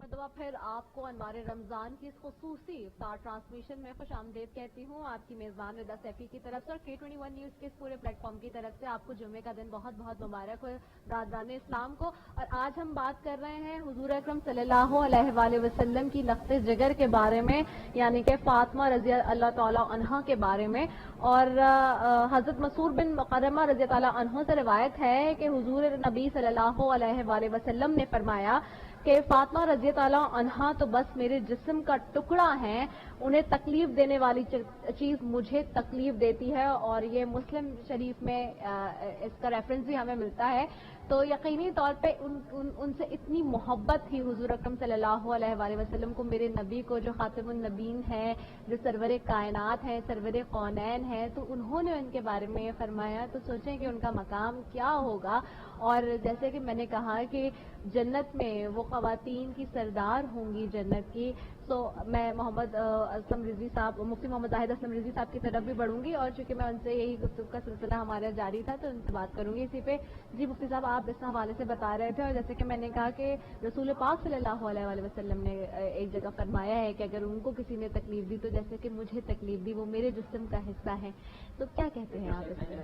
मरतबा फिर आपको अनवार रमज़ान की इस खसूसी इफ्तार ट्रांसमिशन में खुश आमदेद कहती हूँ आपकी मेज़बान रिदा सैफी की तरफ से और K21 न्यूज़ के इस पूरे प्लेटफॉर्म की तरफ से आपको जुम्मे का दिन बहुत बहुत मुबारक हो राज़दान इस्लाम को। और आज हम बात कर रहे हैं हुजूर अकरम सल्लल्लाहु अलैहि वसल्लम की लख्त जिगर के बारे में, यानी कि फातिमा रज़ी अल्लाह तआला अन्हा के बारे में। और हज़रत मसूर बिन मुकर्रमा रज़ी अल्लाह अन्हु से रिवायत है कि हुजूर नबी सल्लल्लाहु अलैहि वसल्लम ने फरमाया कि फातिमा रज़ी अल्लाह अन्हा तो बस मेरे जिस्म का टुकड़ा है, उन्हें तकलीफ देने वाली चीज़ मुझे तकलीफ देती है। और ये मुस्लिम शरीफ में इसका रेफरेंस भी हमें मिलता है। तो यकीनी तौर पे उनसे इतनी मोहब्बत थी हुजूर अकरम सल्लल्लाहु अलैहि वसल्लम को, मेरे नबी को, जो खातिमुन नबीन हैं, जो सरवर कायनात हैं, सरवर कौनैन हैं, तो उन्होंने उनके बारे में फरमाया। तो सोचें कि उनका मकाम क्या होगा। और जैसे कि मैंने कहा कि जन्नत में वो ख़वातीन की सरदार होंगी जन्नत की। तो मैं मोहम्मद असलम रिजवी साहब, मुफ्ती मोहम्मद जाहिद असलम रिजवी साहब की तरफ भी बढ़ूंगी और चूंकि मैं उनसे यही गुफ्तगू का सिलसिला हमारा जारी था तो उनसे बात करूंगी इसी पे। जी मुफ्ती साहब, आप इस हवाले से बता रहे थे और जैसे कि मैंने कहा कि रसूल पाक सल्लल्लाहु अलैहि वसल्लम ने एक जगह फरमाया है कि अगर उनको किसी ने तकलीफ दी तो जैसे कि मुझे तकलीफ दी, वो मेरे जिस्म का हिस्सा है। तो क्या कहते हैं आप इसमें?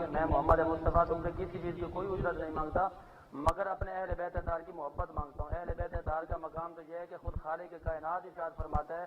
मैं मोहम्मद मुस्तफ़ा तुमसे किसी चीज़ की कोई उजरत नहीं मांगता मगर अपने अहले बैत अतार की मोहब्बत मांगता हूँ। अहले बैत अतार का मकाम तो यह है कि खुद खालिक कायनात इरशाद फरमाता है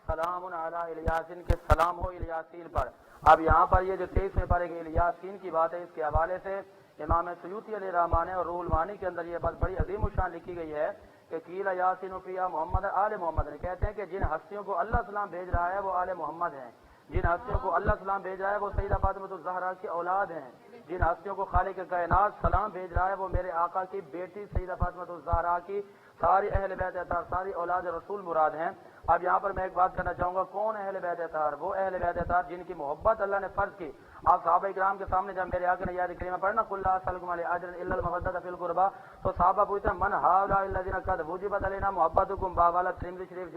सलामुन अला इलियासीन, के सलाम हो इलियासीन पर। अब यहाँ पर ये जो 23वें पारे के इलियासीन की बात है, इसके हवाले से इमाम सयूती अलैहि रहमान और रूहुल मानी के अंदर ये बात बड़ी अजीम शान लिखी गई है कि कीला यासीन फिया मोहम्मद आले मोहम्मद ने, कहते हैं कि जिन हस्तियों को अल्लाह सलाम भेज रहा है वो आले मोहम्मद हैं। जिन हस्तियों को अल्लाह सलाम भेज रहा है वो सैयदा फातिमा ज़हरा की औलाद हैं। जिन हस्तियों को खालिक कायनात सलाम भेज रहा है वो मेरे आका की बेटी सैयदा फातिमा ज़हरा की सारी अहले बैत अतार, सारी औलाद रसूल मुराद हैं। अब यहाँ पर मैं एक बात करना चाहूँगा, कौन अहले बैत अतार? वो अहले बैत अतार जिनकी मोहब्बत अल्लाह ने फर्ज की। आप सहाबा इकराम के सामने जब मेरे आका ने याद करीमा पढ़ना कुल्ला असलकुम अलैहि अजरन इल्लल मवद्दत फिल कुर्बा, तो सहाबा पूछते हैं मन हाउलाइ लज़ीना क़द वुजिबत अलैना मोहब्बतुकुम बावाला तिरमिज़ी शरीफ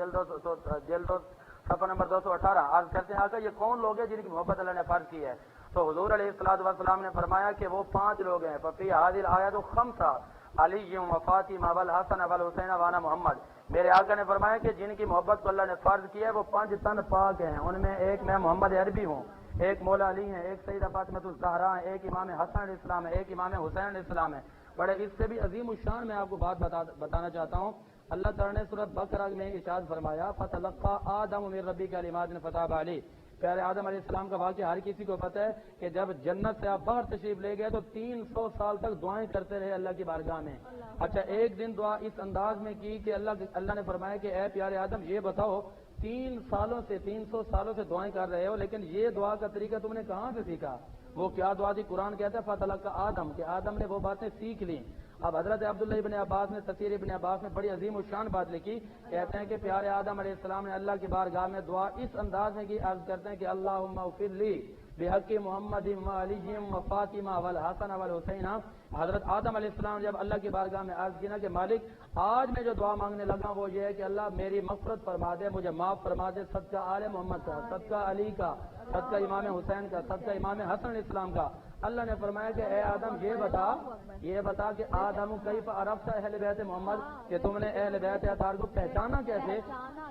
जल्द सफ़ा नंबर 218। आज कहते हैं आका ये कौन लोग हैं जिनकी मोहब्बत अल्लाह ने फर्ज की है? तो हुजूर अलैहिस्सलातु वस्सलाम ने फरमाया कि वो 5 लोग हैं। फी हादिल आयतु खम्सा अली व फातिमा वल हसन वल हुसैन वाना मोहम्मद। मेरे आका ने फरमाया कि जिनकी मोहब्बत को अल्लाह ने फर्ज किया है वो 5 तन पाक हैं। उनमें एक मैं मोहम्मद अरबी हूँ, एक मौला अली हैं, एक सैयदा फातिमा ज़हरा हैं, एक इमाम हसन इस्लाम है, एक इमाम हुसैन इस्लाम है। बड़े इससे भी अजीम शान मैं आपको बात बताना चाहता हूँ। अल्लाह ताला ने सूरत बकरा में इरशाद फरमाया फतलक्का आदम मिन रब्बी कलिमातिन फताब अलैहि। प्यारे आदम अलैहिस्सलाम का वाक़या हर किसी को पता है कि जब जन्नत से आप बाहर तशरीफ ले गए तो 300 साल तक दुआएं करते रहे अल्लाह की बारगाह में। अच्छा, एक दिन दुआ इस अंदाज में की कि अल्लाह ने फरमाया कि ए प्यारे आदम ये बताओ 300 सालों से दुआएं कर रहे हो, लेकिन ये दुआ का तरीका तुमने कहाँ से सीखा? वो क्या दुआ थी? कुरान कहता है फतलक्का आदम, कि आदम ने वो बातें सीख ली। अब हजरत अब्दुल्लाह इब्न अब्बास ने तफसीर इब्न अब्बास में बड़ी अजीम शान बात लिखी। कहते हैं कि प्यारे आदम अलैहिस्सलाम ने अल्लाह की बारगाह में दुआ इस अंदाज में की, अर्ज करते हैं कि अल्लाहुम्मा उग़फिर ली बिहक़्क़ि मुहम्मद व अली व फातिमा वल हसन वल हुसैन। हजरत आदम अलैहिस्सलाम जब अल्लाह की बारगाह में अर्ज की ना कि मालिक आज मैं जो दुआ मांगने लगा वो ये है कि अल्लाह मेरी मग़फ़िरत फरमा दे, मुझे माफ़ फरमा दे, सदका आले मोहम्मद का, सदका अली का, सदका इमाम हुसैन का, सदका इमाम हसन इस्लाम का। अल्लाह ने फरमाया कि ए आदम ये बता कि आदम कैफ़ अरफ़्ता अहले बैत मोहम्मद, कि तुमने अहले बैत अतार को पहचाना कैसे?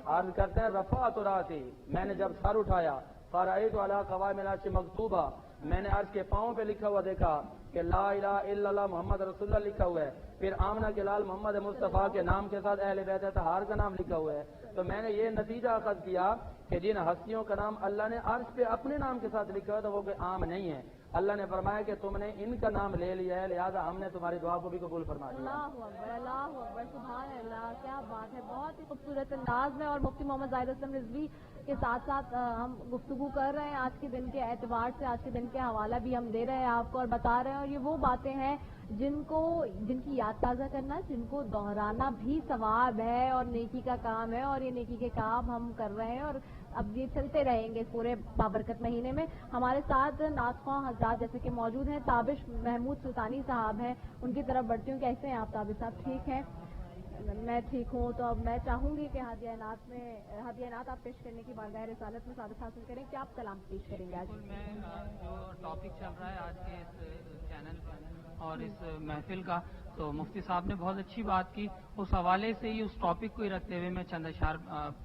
अर्ज करते हैं रफ़अतु रासी, मैंने जब सर उठाया, फ़रअयतु अला क़वामिल अर्श मकतूबा, मैंने अर्श के पाँव पे लिखा हुआ देखा कि ला इलाहा इल्लल्लाह मोहम्मद रसूलुल्लाह लिखा हुआ है। फिर आमना के लाल मोहम्मद मुस्तफ़ा के नाम के साथ अहले बैत अतार का नाम लिखा हुआ है। तो मैंने ये नतीजा अखज़ किया कि जिन हस्तियों का नाम अल्लाह ने अर्श पे अपने नाम के साथ लिखा है तो वो कोई आम नहीं है। अल्लाह ने फरमाया कि तुमने इनका नाम ले लिया है, लिहाजा हमने तुम्हारी दुआ को भी कबूल फरमा लिया। अल्लाहु अकबर, सुभान अल्लाह, क्या बात है। बहुत ही खूबसूरत अंदाज में और मुफ्ती मोहम्मद जाहिद असलम रिजवी के साथ साथ हम गुफ्तगू कर रहे हैं। आज के दिन के एतबार से आज के दिन के हवाला भी हम दे रहे हैं आपको और बता रहे हैं। और ये वो बातें हैं जिनकी याद ताज़ा करना, जिनको दोहराना भी सवाब है और नेकी का काम है। और ये नेकी के काम हम कर रहे हैं और अब ये चलते रहेंगे इस पूरे बाबरकत महीने में। हमारे साथ नाज़ हज़रात जैसे कि मौजूद हैं, ताबिश महमूद सुल्तानी साहब हैं, उनकी तरफ बढ़ती हूँ। कैसे हैं आप ताबिश साहब? ठीक हैं? میں ٹھیک ہوں. تو اب میں چاہوں گی کہ ہدیانات آپ پیش کرنے کی بارگاہ رسالت میں سعادت حاصل کریں. کیا آپ کلام پیش کریں گے آج؟ بالکل. میں جو ٹاپک چل رہا ہے آج کے اس چینل پہ اور اس محفل کا، تو مفتی صاحب نے بہت اچھی بات کی. اس حوالے سے ہی اس ٹاپک کو ہی رکھتے ہوئے میں چند اشعار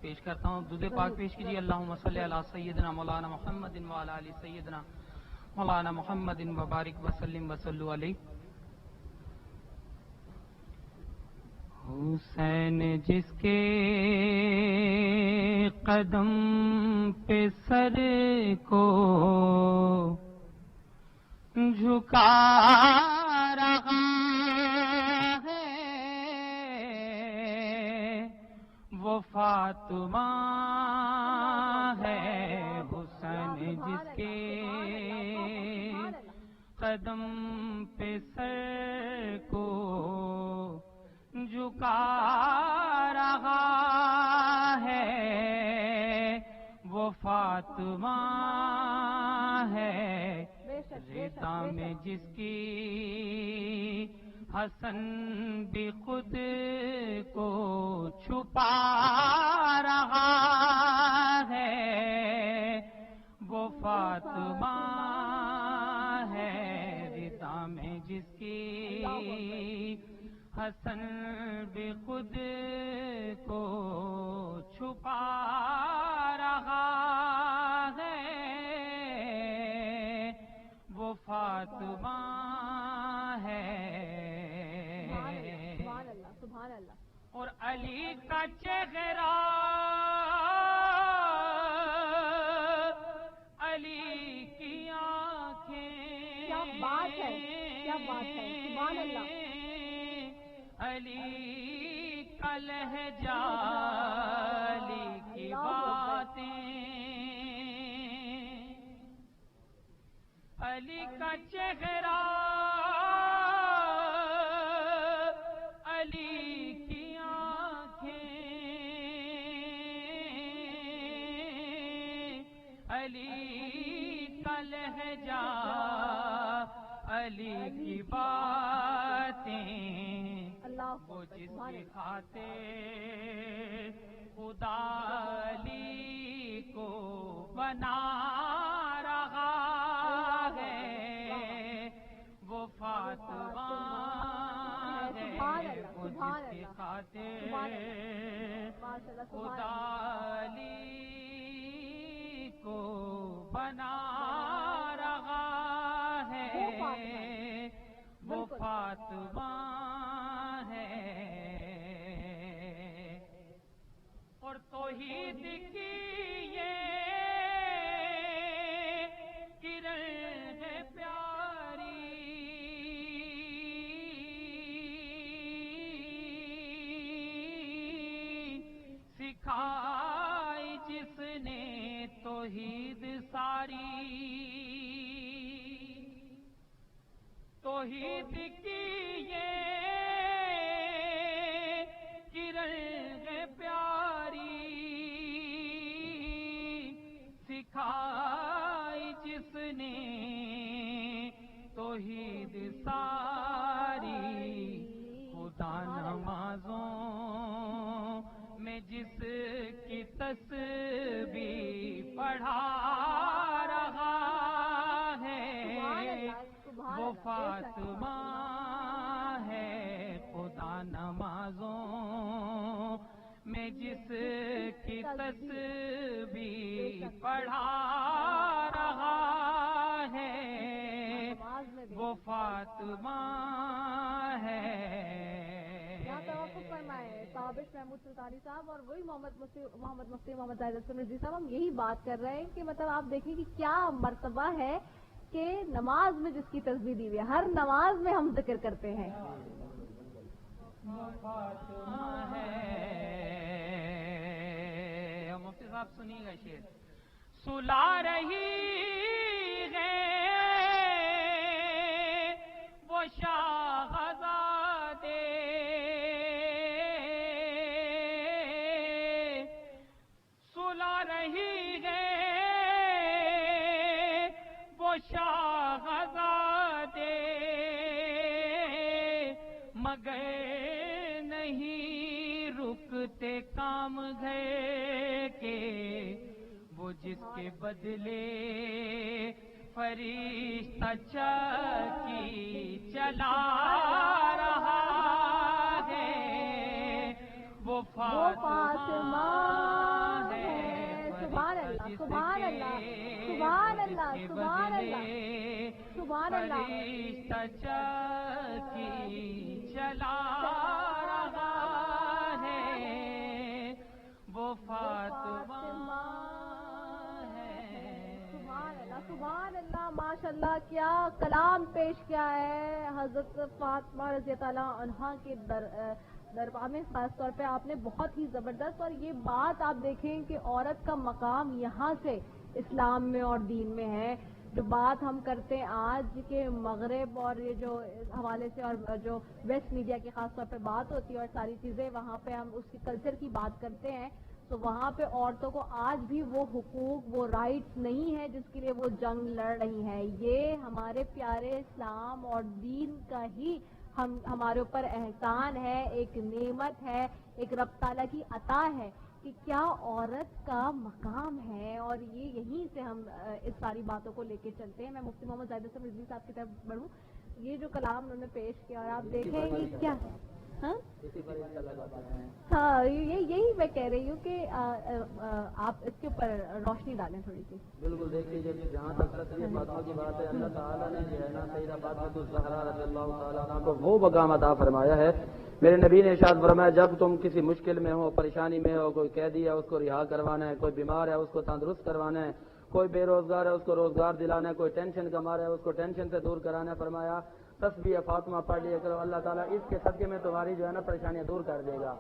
پیش کرتا ہوں. درود پاک پیش کیجیے. اللہم صلی علی سیدنا مولانا محمد وعلی آل سیدنا مولانا محمد وبارک وسلم وصلوا علیہ. حسین جس کے قدم پہ سر کو جھکا رہا ہے، وہ فاطمہ ہے. حسین جس کے قدم پہ سر کو جھکا رہا ہے، وہ فاطمہ ہے. ریتا میں جس کی حسن بھی خود کو چھپا رہا ہے، وہ فاطمہ ہے. ریتا میں جس کی حسن بھی خود کو چھپا رہا ہے، وہ فاطمہ ہے. سبحان اللہ سبحان اللہ. اور علی کا چہرہ، علی کی آنکھیں، کیا بات ہے کیا بات ہے. سبحان اللہ. علی کا لہجہ، علی کی باتیں، علی کا چہرہ، علی کی آنکھیں، علی کا لہجہ، علی کی باتیں، وہ جس کی خاطر خدا علی کو بنا رہا ہے، وہ فاطمہ ہے. وہ جس کی خاطر خدا علی کو بنا رہا ہے، وہ فاطمہ ہے. اور توحید کی یہ کرن ہے پیاری، سکھائی جس نے توحید ساری. توحید کی یہ کرن ہے پیاری، سکھائی جس نے توحید ساری. خدا نمازوں میں جس کی تسبیح پڑھا رہا ہے، وہ فاطمہ ہے. خدا نمازوں میں جس کی تسبیح پڑھا رہا ہے، وہ فاطمہ ہے. یہاں توقف فرمائے تابش محمود سلطانی صاحب اور وہی محمد مفتی محمد زاہد اسلم رضوی صاحب. ہم یہی بات کر رہے ہیں کہ مطلب آپ دیکھیں کہ کیا مرتبہ ہے کہ نماز میں جس کی تسبیح دی ہوئی ہے، ہر نماز میں ہم ذکر کرتے ہیں. مفتی صاحب سنیے گا شعر. سلا رہی ہے وہ شاہزادے، سلا رہی ہے وہ شاہزادے، مگر نہیں चुकते काम गए के वो जिसके बदले फरिश्ता चकी चला रहा है वो फातिमा है। सुभान अल्लाह, सुभान अल्लाह, सुभान अल्लाह, सुभान अल्लाह, सुभान अल्लाह। फरिश्ता चकी चला रहा है वो फातिमा है। सुभान अल्लाह, माशाल्लाह, क्या कलाम पेश किया है हजरत फातिमा रज़ी अल्लाह अन्हा के दरबार में। खास तौर पे आपने बहुत ही जबरदस्त, और ये बात आप देखें कि औरत का मकाम यहाँ से इस्लाम में और दीन में है। जो बात हम करते हैं आज के मगरब और ये जो इस हवाले से, और जो वेस्ट मीडिया की खास तौर पे बात होती है और सारी चीज़ें वहाँ पे हम उसकी कल्चर की बात करते हैं, तो वहाँ पे औरतों को आज भी वो हुकूक, वो राइट्स नहीं है जिसके लिए वो जंग लड़ रही हैं। ये हमारे प्यारे इस्लाम और दीन का ही हमारे ऊपर एहसान है, एक नेमत है, एक रब ताला की अता है कि क्या औरत का मकाम है। और ये यहीं से हम इस सारी बातों को लेके चलते हैं। मैं मुफ्ती मोहम्मद जाहिद हसन रिजवी साहब की तरफ बढ़ूँ। ये जो कलाम उन्होंने पेश किया और आप देखें ये क्या है, हाँ यही मैं कह रही हूँ कि आप इसके ऊपर रोशनी डालें थोड़ी सी। बिल्कुल, देख लीजिए, जहाँ तक तस्वीर बातों की बात है, अल्लाह ताला ने जो है ना सैयदा फातिमा ज़हरा रज़ियल्लाहु ताला अन्हा को वो मकाम अता फरमाया है। मेरे नबी ने इरशाद फरमाया, जब तुम किसी मुश्किल में हो, परेशानी में हो, कोई कैदी है उसको रिहा करवाना है, कोई बीमार है उसको तंदुरुस्त करवाना है, कोई बेरोजगार है उसको रोजगार दिलाना है, कोई टेंशन का मारा है उसको टेंशन से दूर कराना है, फरमाया तस्बीह फातिमा पढ़ लिया करो, अल्लाह ताला इसके सदके में तुम्हारी जो है ना परेशानियां दूर कर देगा।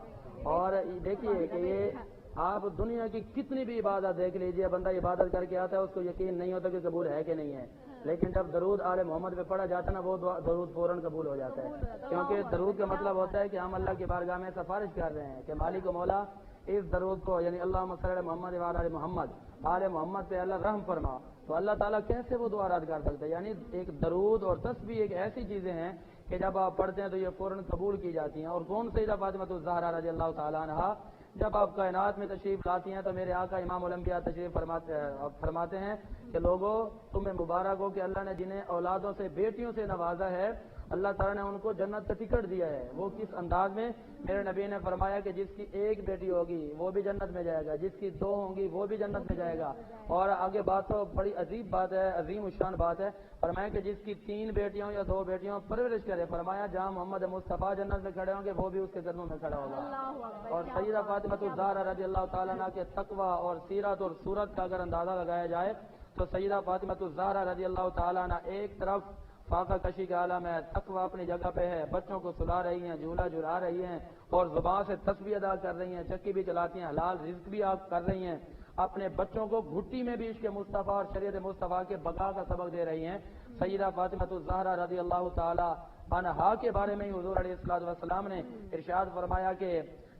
और देखिए कि ये आप दुनिया की कितनी भी इबादत देख लीजिए, बंदा इबादत करके आता है उसको यकीन नहीं होता कि कबूल है कि नहीं है, लेकिन जब दरूद आले मोहम्मद पे पढ़ा जाता है ना, वो दरूद फौरन कबूल हो जाता है। क्योंकि दरूद का मतलब होता है कि हम अल्लाह की बारगाह में सिफारिश कर रहे हैं कि मालिक व मौला इस दरूद को, यानी अल्लाहुम्मा सल्ली अला मोहम्मद व अला मोहम्मद, आले मोहम्मद पे अल्लाह रहम फरमा, तो अल्लाह ताला कैसे वो दुआ रद्द कर सकता है। यानी एक दरूद और तस्बीह एक ऐसी चीजें हैं कि जब आप पढ़ते हैं तो ये फौरन कबूल की जाती हैं। और कौन सैयदा फातिमा ज़हरा रज़ियल्लाहु ताला अन्हा जब आप कायनात में तशरीफ लाती हैं तो मेरे आका इमाम उलंबिया तशरीफ फरमाते हैं कि लोगों तुम्हें मुबारक हो कि अल्लाह ने जिन्हें औलादों से, बेटियों से नवाजा है, अल्लाह ताला ने उनको जन्नत का टिकट दिया है। वो किस अंदाज में? मेरे नबी ने फरमाया कि जिसकी एक बेटी होगी वो भी जन्नत में जाएगा, जिसकी दो होंगी वो भी जन्नत में जाएगा। और आगे बात तो बड़ी अजीब बात है, अजीम उशान बात है, फरमाया कि जिसकी 3 बेटियों या 2 बेटियों परवरिश करे, फरमाया जहाँ मोहम्मद मुस्तफ़ा जन्नत में खड़े होंगे वो भी उसके कदमों में खड़ा होगा। और सैयदा फातिमा ज़हरा रज़ियल्लाहु ताला अन्हा के तकवा और सीरत और सूरत का अगर अंदाजा लगाया जाए तो सैयदा फातिमा ज़हरा रज़ियल्लाहु ताला अन्हा एक तरफ फाका कशी का आलम है, तकवा अपनी जगह पे है, बच्चों को सुला रही हैं, झूला झुला रही हैं और जुबान से तस्बीह अदा कर रही हैं, चक्की भी चलाती हैं, हलाल रिज्क भी आप कर रही हैं, अपने बच्चों को घुट्टी में भी इश्क मुस्तफ़ा और शरीयत मुस्तफ़ा के बका का सबक दे रही हैं। सैयदा फातिमा ज़हरा रज़ियल्लाहु ताला अन्हा के बारे में हुज़ूर अलैहिस्सलातु वस्सलाम ने इरशाद फरमाया कि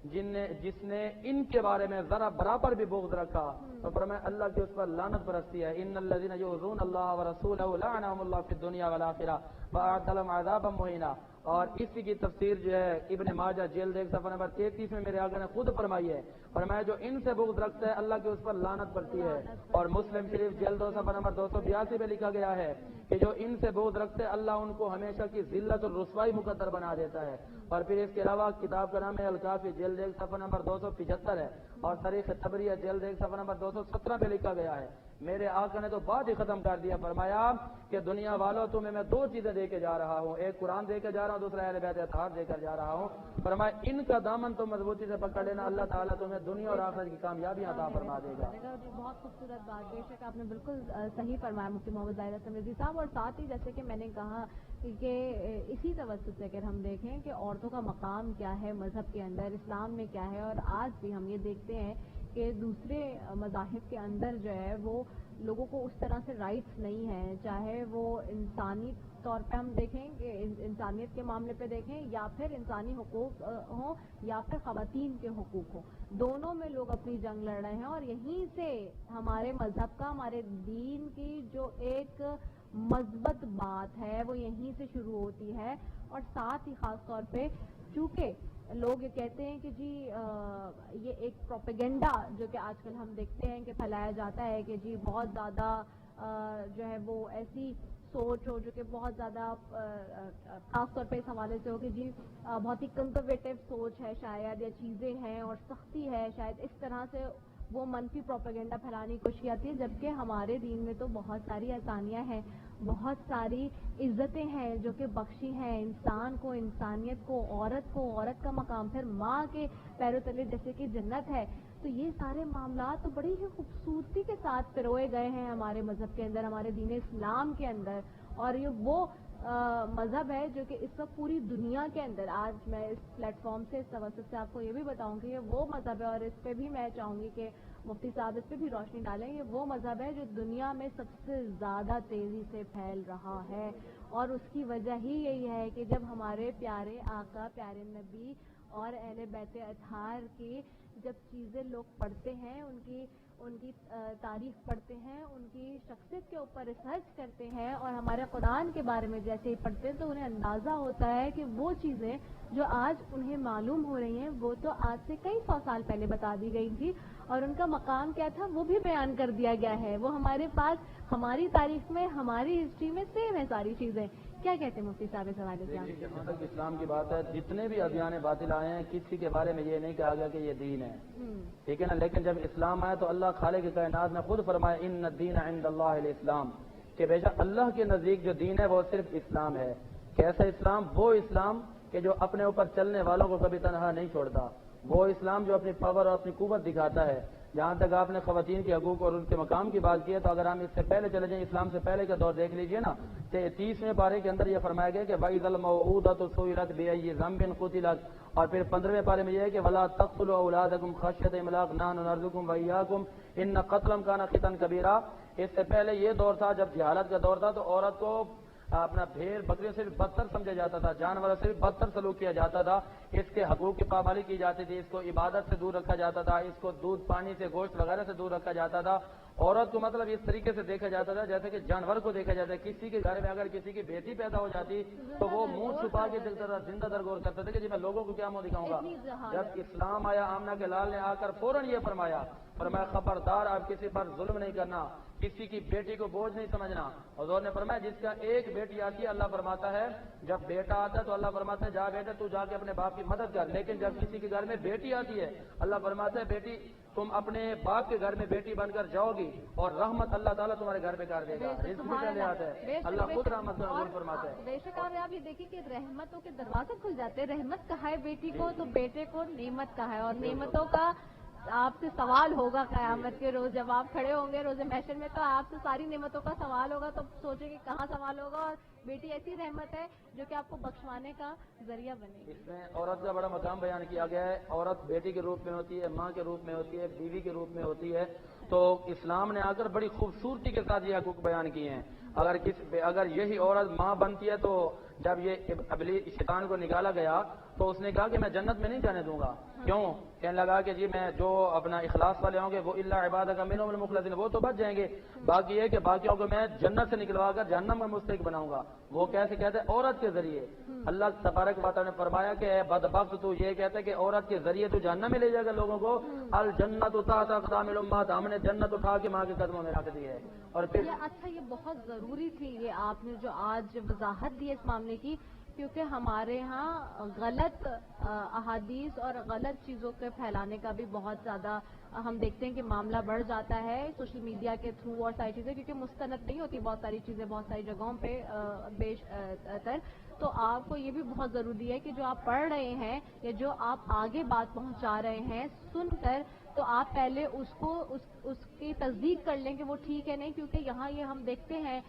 जिसने इनके बारे में जरा बराबर भी बुग़्ज़ रखा तो फरमाया अल्लाह की उस पर लानत बरसती है। इन्नल्लज़ीना युज़ूना अल्लाह व रसूलहु लअनहुमुल्लाहु फिद दुनिया वल आखिरह व अअद्दा लहुम अज़ाबन मुहीना। और इसी की तफसीर जो है इब्न माजा जेल देख सफ़ा नंबर 33 में मेरे आका ने खुद फरमाई है, फरमाया जो इनसे बुग़्ज़ रखता है अल्लाह की उस पर लानत पड़ती है। और मुस्लिम शरीफ जेल 2 सफ़ा नंबर 282 में लिखा गया है कि जो इनसे बुग़्ज़ रखते हैं अल्लाह उनको हमेशा की जिल्लत और रुसवाई मुकद्दर बना देता है। और फिर इसके अलावा किताब का नाम है अल-काफ़ी जेल देख सफ़ा नंबर 275 है और तारीख़ तबरिया जेल देख सफ़ा नंबर 217 में लिखा गया है। मेरे आका ने तो बात ही खत्म कर दिया, फरमाया कि दुनिया वालों तुम्हें मैं 2 चीजें देके जा रहा हूँ, एक कुरान देकर जा रहा हूँ, दूसरा अहले बैत अत्हार देकर जा रहा हूँ। फरमाया इनका दामन तो मजबूती से पकड़ लेना, अल्लाह ताला तुम्हें दुनिया और आखिरत की कामयाबियां अता फरमा देगा। बहुत खूबसूरत बात, बेशक आपने बिल्कुल सही फरमाया मुफ्ती मोहम्मद जाहिद हसन रिजवी साहब। और साथ ही जैसे कि मैंने कहा कि इसी तवज्जुह से अगर हम देखें कि औरतों का मकाम क्या है मजहब के अंदर, इस्लाम में क्या है, और आज भी हम ये देखते हैं कि दूसरे मज़ाहिब के अंदर जो है वो लोगों को उस तरह से राइट्स नहीं है, चाहे वो इंसानी तौर पे हम देखें कि इंसानियत के मामले पे देखें या फिर इंसानी हुकूक हों या फिर ख़वातीन के हुकूक हों, दोनों में लोग अपनी जंग लड़ रहे हैं। और यहीं से हमारे मज़हब का, हमारे दीन की जो एक मज़बत बात है वो यहीं से शुरू होती है। और साथ ही ख़ास तौर पे चूँकि لوگ یہ کہتے ہیں کہ جی یہ ایک پروپیگنڈا جو کہ آج کل ہم دیکھتے ہیں کہ پھیلایا جاتا ہے کہ جی بہت زیادہ جو ہے وہ ایسی سوچ ہو جو کہ بہت زیادہ خاص طور پہ اس حوالے سے ہو کہ جی بہت ہی کنزرویٹو سوچ ہے شاید، یا چیزیں ہیں اور سختی ہے شاید، اس طرح سے وہ منفی پروپیگنڈا پھیلانے کی کوشش آتی ہے، جبکہ ہمارے دین میں تو بہت ساری آسانیاں ہیں، بہت ساری عزتیں ہیں جو کہ بخشی ہیں انسان کو، انسانیت کو، عورت کا مقام پھر ماں کے پیروں تلے جیسے کہ جنت ہے. تو یہ سارے معاملات تو بڑی ہی خوبصورتی کے ساتھ پروئے گئے ہیں ہمارے مذہب کے اندر، ہمارے دین اسلام کے اندر. اور یہ وہ مذہب ہے جو کہ اس وقت پوری دنیا کے اندر، آج میں اس پلیٹ فارم سے، اس توسط سے آپ کو یہ بھی بتاؤں کہ یہ وہ مذہب ہے، اور اس پہ بھی میں چاہوں گی کہ مفتی صاحب اس پہ بھی روشنی ڈالیں. یہ وہ مذہب ہے جو دنیا میں سب سے زیادہ تیزی سے پھیل رہا ہے، اور اس کی وجہ ہی یہی ہے کہ جب ہمارے پیارے آقا، پیارے نبی اور اہل بیت اطہار کی جب چیزیں لوگ پڑھتے ہیں، ان کی تاریخ پڑھتے ہیں، ان کی شخصیت کے اوپر ریسرچ کرتے ہیں، اور ہمارے قرآن کے بارے میں جیسے ہی پڑھتے ہیں تو انہیں اندازہ ہوتا ہے کہ وہ چیزیں جو آج انہیں معلوم ہو رہی ہیں وہ تو آج سے کئی 100 سال پہلے بتا دی گئی تھی، اور ان کا مقام کیا تھا وہ بھی بیان کر دیا گیا ہے. وہ ہمارے پاس ہماری تاریخ میں، ہماری ہسٹری میں سیم ہے ساری چیزیں. کیا کہتے ہیں مفتی صاحب اس حوالے سے؟ جہاں تک اسلام کی بات ہے، جتنے بھی ادیان باطل آئے ہیں کسی کے بارے میں یہ نہیں کہا گیا کہ یہ دین ہے، ٹھیک ہے نا. لیکن جب اسلام آیا تو اللہ خالق کائنات نے خود فرمایا ان الدین عند اللہ الاسلام، کہ بے شک اللہ کے نزدیک جو دین ہے وہ صرف اسلام ہے. کیسا اسلام؟ وہ اسلام کہ جو اپنے اوپر چلنے والوں کو کبھی تنہا نہیں چھوڑتا، وہ اسلام جو اپنی پاور اور اپنی قوت دکھاتا ہے. جہاں تک آپ نے خواتین کے حقوق اور ان کے مقام کی بات کی ہے، تو اگر ہم اس سے پہلے چلے جائیں، اسلام سے پہلے کا دور دیکھ لیجئے نا، 30ویں پارے کے اندر یہ فرمایا گیا کہ وَإِذَا الْمَوْءُودَةُ سُئِلَتْ بِأَيِّ ذَنبٍ قُتِلَتْ، اور پھر 15ویں پارے میں یہ ہے کہ وَلَا تَقْتُلُوا أَوْلَادَكُمْ خَشْيَةَ إِمْلَاقٍ نَحْنُ نَرْزُقُكُمْ وَإِيَّاكُمْ إِنَّ قَتْلَكُمْ كَانَ خِطًّا كَبِيرًا. اس سے پہلے یہ دور تھا جب جہالت کا دور تھا، تو عورت کو اپنا بھیڑ بکریوں سے بھی بدتر سمجھا جاتا تھا، جانوروں سے بھی بدتر سلوک کیا جاتا تھا. اس کے حقوق کی پابندی کی جاتی تھی، اس کو عبادت سے دور رکھا جاتا تھا، اس کو دودھ پانی سے، گوشت وغیرہ سے دور رکھا جاتا تھا. عورت کو مطلب اس طریقے سے دیکھا جاتا تھا جیسے کہ جانور کو دیکھا جاتا ہے. کسی کے گھر میں اگر کسی کی بیٹی پیدا ہو جاتی تو وہ منہ چھپا کے دیکھتا تھا، زندہ درگور کرتا تھا کہ جی میں لوگوں کو کیا منہ دکھاؤں گا. جب اسلام آیا، آمنہ کے لال نے آ کر فوراً یہ فرمایا خبردار آپ کسی پر ظلم نہیں کرنا، کسی کی بیٹی کو بوجھ نہیں سمجھنا. حضور نے فرمایا جس کا ایک بیٹی آتی ہے، اللہ فرماتا ہے جب بیٹا آتا ہے تو اللہ فرماتا ہے جا بیٹا تو جا کے اپنے باپ کی مدد کر. لیکن جب کسی کے گھر میں بیٹی آتی ہے، اللہ فرماتا ہے بیٹی تم اپنے باپ کے گھر میں بیٹی بن کر جاؤ گی اور رحمت اللہ تعالیٰ تمہارے گھر پہ کر دے گا. اس میں پہلے آتا ہے اللہ خود رحمت کا نزول فرماتا ہے. بے شک آپ یہ دیکھیں کہ رحمتوں کے دروازے کھل جاتے ہیں. رحمت کہا ہے بیٹی کو تو بیٹے کو نعمت کہا ہے، اور نعمتوں کا آپ سے سوال ہوگا قیامت کے روز جب آپ کھڑے ہوں گے روز محشر میں، تو آپ سے ساری نعمتوں کا سوال ہوگا. تو سوچیں کہ کہاں سوال ہوگا. اور بیٹی ایسی رحمت ہے جو کہ آپ کو بخشوانے کا ذریعہ بنے گی. اس میں عورت کا بڑا مقام بیان کیا گیا ہے. عورت بیٹی کے روپ میں ہوتی ہے، ماں کے روپ میں ہوتی ہے، بیوی کے روپ میں ہوتی ہے. تو اسلام نے آ کر بڑی خوبصورتی کے ساتھ یہ حقوق بیان کیے ہیں. اگر یہی عورت ماں بنتی ہے تو جب یہ ابلیس شیطان کو نکالا گیا تو اس نے کہا کہ میں جنت میں نہیں جانے دوں گا. کیوں؟ کہنے لگا کہ جی میں جو اپنا اخلاص والے ہوں گے وہ الا عبادک منہم المخلصین وہ تو بچ جائیں گے، باقی یہ کہ باقیوں کو میں جنت سے نکلوا کر جہنم میں مستحق بناؤں گا. وہ کیسے کہتے ہیں؟ عورت کے ذریعے. اللہ تبارک و تعالی نے فرمایا کہ اے بدبخت تو یہ کہتے ہیں کہ عورت کے ذریعے تو جہنم میں لے جائے گا لوگوں کو. الجنت تحت اقدام الامہات، ہم نے جنت اٹھا کے ماں کے قدموں میں رکھ دی ہے. اور پھر اچھا یہ بہت ضروری تھی یہ آپ نے جو آج وضاحت دی اس معاملے کی، کیونکہ ہمارے ہاں غلط احادیث اور غلط چیزوں کے پھیلانے کا بھی بہت زیادہ ہم دیکھتے ہیں کہ معاملہ بڑھ جاتا ہے سوشل میڈیا کے تھرو اور ساری چیزیں، کیونکہ مستند نہیں ہوتی بہت ساری چیزیں بہت ساری جگہوں پہ بیش تر. تو آپ کو یہ بھی بہت ضروری ہے کہ جو آپ پڑھ رہے ہیں یا جو آپ آگے بات پہنچا رہے ہیں سن کر، تو آپ پہلے اس کی تصدیق کر لیں کہ وہ ٹھیک ہے نہیں. کیونکہ یہاں یہ ہم دیکھتے ہیں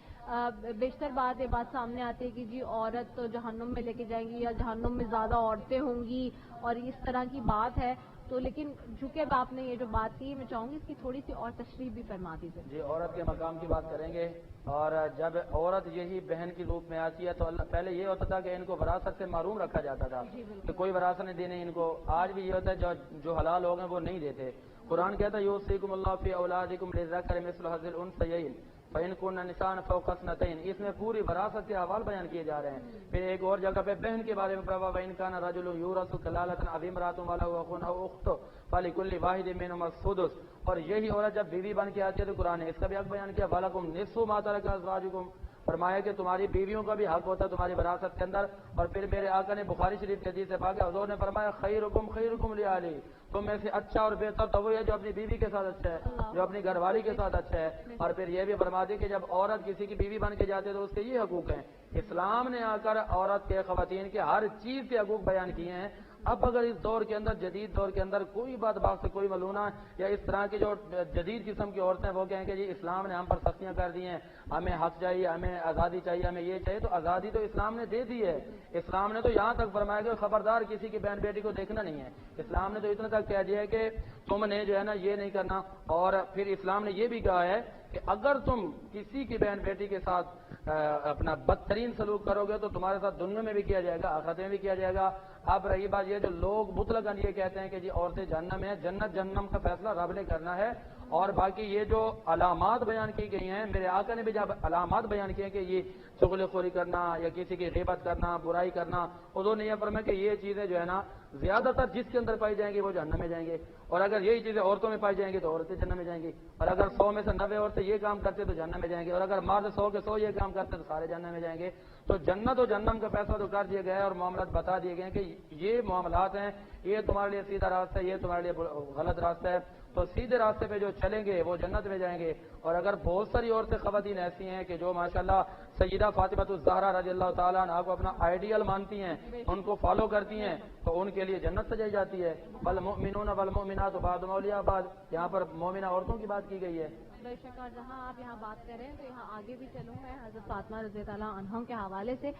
بیشتر یہ بات سامنے آتی ہے کہ جی عورت تو جہنم میں لے کے جائیں گی یا جہنم میں زیادہ عورتیں ہوں گی اور اس طرح کی بات ہے. تو لیکن چونکہ آپ نے یہ جو بات کی میں چاہوں گی اس کی تھوڑی سی اور تشریح بھی فرما دیجیے. جی عورت کے مقام کی بات کریں گے. اور جب عورت یہی بہن کے روپ میں آتی ہے تو پہلے یہ ہوتا تھا کہ ان کو وراثت سے محروم رکھا جاتا تھا کہ کوئی وراثت نہیں دینے ان کو. آج بھی یہ ہوتا ہے جو حلال لوگ ہیں وہ نہیں دیتے. قرآن کہتا ہے یوصیکم اللہ فی اولادکم للذکر مثل حظ الانثیین، फ़इन कुन्न निसान फ़ौक़ स्नतैन, इसमें पूरी वरासत के अहवाल बयान किए जा रहे हैं। फिर एक और जगह पे बहन के बारे में पढ़ा, वइन कान रजुलुन युरसु कलालतन अव इम्राअतुन वलहु अखुन औ उख्तुन फलिकुल्लि वाहिदिन मिनहुमा सुदुस। और यही औरत जब बीवी बन के आती है तो कुरान ने इसका भी हक बयान किया, वलकुम निस्फु मा तरक अज़वाजुकुम, फरमाया कि तुम्हारी बीवियों का भी हक होता है तुम्हारी विरासत के अंदर। और फिर मेरे आका ने बुखारी शरीफ के हदीस से पाक हुजूर ने फरमाया खैरुकुम लिअहली, तुम में से अच्छा और बेहतर तो वही है जो अपनी बीवी के साथ अच्छा है, जो अपनी घरवाली के साथ अच्छा है। और फिर ये भी फरमा दी कि जब औरत किसी की बीवी बन के जाती है तो उसके ये हकूक हैं। इस्लाम ने आकर औरत के खवातीन के हर चीज के हकूक बयान किए हैं। अब अगर इस दौर के अंदर, जदीद दौर के अंदर कोई बात से कोई मलूना या इस तरह की जो जदीद किस्म की औरतें वो कहें कि जी इस्लाम ने हम पर सख्तियां कर दी हैं, हमें हक चाहिए, हमें आज़ादी चाहिए, हमें ये चाहिए, तो आज़ादी तो इस्लाम ने दे दी है। इस्लाम ने तो यहाँ तक फरमाया कि खबरदार किसी की बहन बेटी को देखना नहीं है। इस्लाम ने तो इतना तक कह दिया है कि तुमने जो है ना ये नहीं करना। और फिर इस्लाम ने ये भी कहा है कि अगर तुम किसी की बहन बेटी के साथ अपना बदतरीन सलूक करोगे तो तुम्हारे साथ दुनिया में भी किया जाएगा, आखिरत में भी किया जाएगा। अब रही बात ये, जो लोग मुतलकन ये कहते हैं कि जी औरतें जहन्नम में है, जन्नत जहन्नम का फैसला रब ने करना है। और बाकी ये जो अलामात बयान की गई हैं, मेरे आका ने भी जब अलामात बयान किए कि ये चुगलखोरी करना या किसी की ग़ीबत करना, बुराई करना, उन्होंने यह फरमाया कि ये चीजें जो है ना ज्यादातर जिसके अंदर पाई जाएंगी वो जहन्नम में जाएंगे, और अगर यही चीजें औरतों में पाई जाएंगी तो औरतें जहन्नम में जाएंगी। और अगर 100 में से 90 औरतें ये काम करते तो जहन्नम में जाएंगे, और अगर मर्द 100 के 100 ये काम करते तो सारे जहन्नम में जाएंगे। तो जन्नत और जहन्नम का फैसला तो कर दिया गया है और मामलात बता दिए गए हैं कि ये मामलात हैं, ये तुम्हारे लिए सीधा रास्ता है, ये तुम्हारे लिए गलत रास्ता है। तो सीधे रास्ते पे जो चलेंगे वो जन्नत में जाएंगे। और अगर बहुत सारी औरतें खवातीन ऐसी हैं कि जो माशाल्लाह सय्यदा फातिमा ज़हरा रज़ियल्लाहु ताला अन्हा को अपना आइडियल मानती हैं, उनको फॉलो करती हैं, तो उनके लिए जन्नत सजाई जाती है। वल मुमिनून वल मुमिनात बादुहुम औलिया बाद, यहाँ पर मोमिना औरतों की बात की गई है। बेशक, और जहाँ आप यहाँ बात कर रहे हैं तो यहाँ आगे भी चलूँ मैं हज़रत फातिमा रज़ियल्लाहु ताला अन्हा के हवाले से।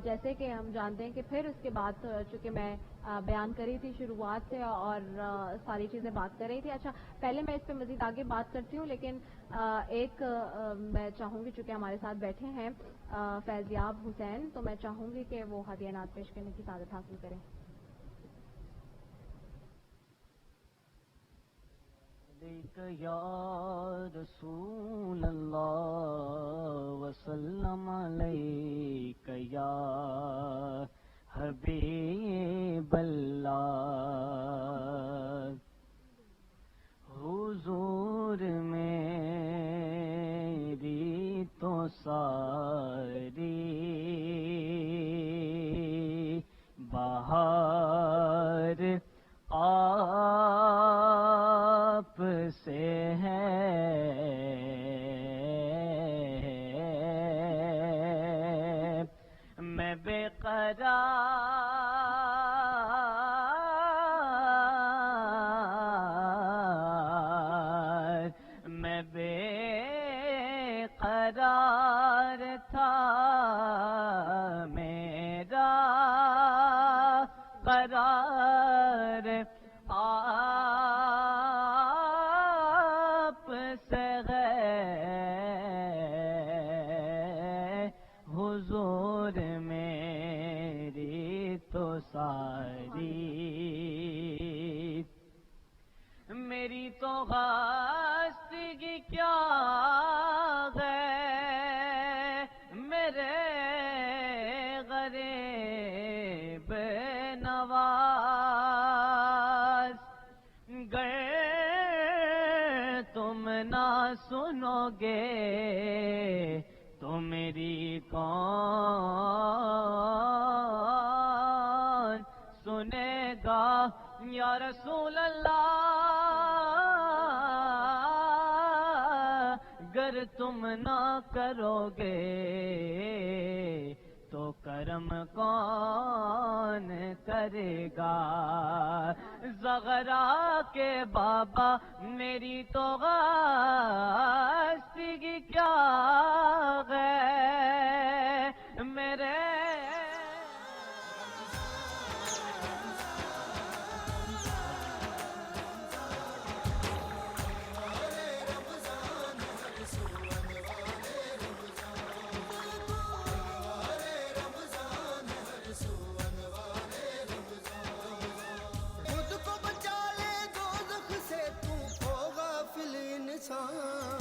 जैसे कि हम जानते हैं कि फिर उसके बाद चूँकि मैं बयान करी थी शुरुआत से और सारी चीज़ें बात कर रही थी। अच्छा, पहले मैं इस पर मज़ीद आगे बात करती हूँ, लेकिन एक मैं चाहूँगी चूँकि हमारे साथ बैठे हैं फैज़याब हुसैन, तो मैं चाहूँगी कि वो हदिया नात पेश करने की सादत हासिल करें। या रसूल अल्लाह वसल्लम अलैका या हबीब अल्लाह, हुजूर मेरी तो सारी बहार आप से है, मैं बेकरार था, मेरा करार आप से है, हुजूर मेरी तो सारी मेरी तो खास्तगी क्या है, मेरे गरीब नवाज, गर तुम ना सुनोगे तो मेरी कौन सुनेगा। या रसूल अल्लाह, गर तुम ना करोगे तो करम कौन करेगा। ज़हरा के बाबा मेरी तो गास्तिगी क्या है, मेरे इंसान